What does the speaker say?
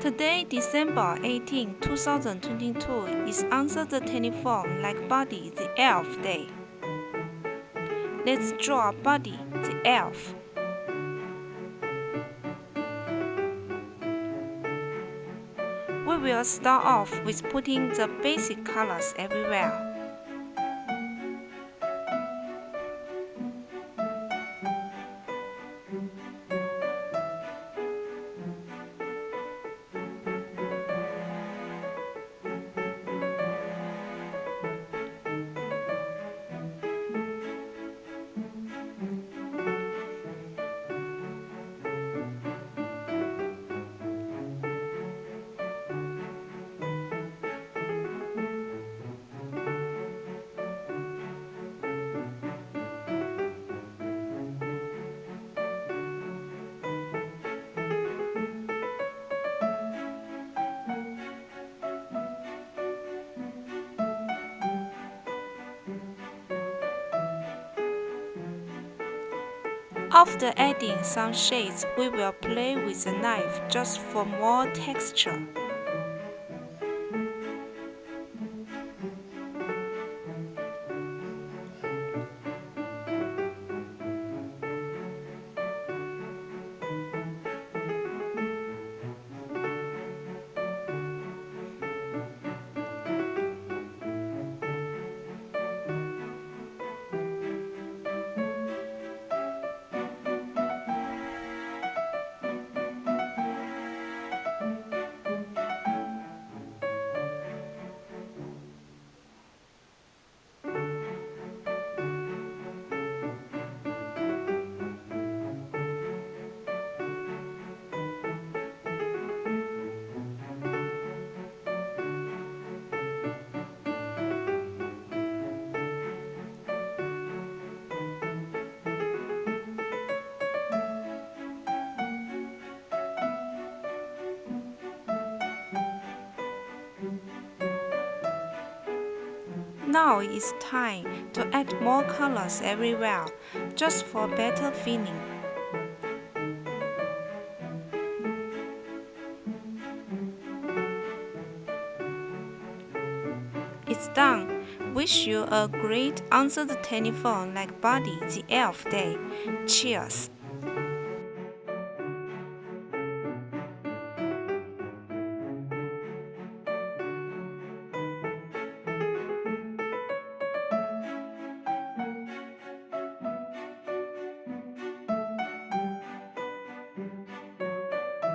Today, December 18, 2022, is Answer the Telephone Like Buddy the Elf Day. Let's draw Buddy the Elf. We will start off with putting the basic colors everywhere. After adding some shades, we will play with the knife just for more texture. Now it's time to add more colors everywhere, just for better feeling. It's done. Wish you a great Answer the Telephone Like Buddy the Elf Day. Cheers!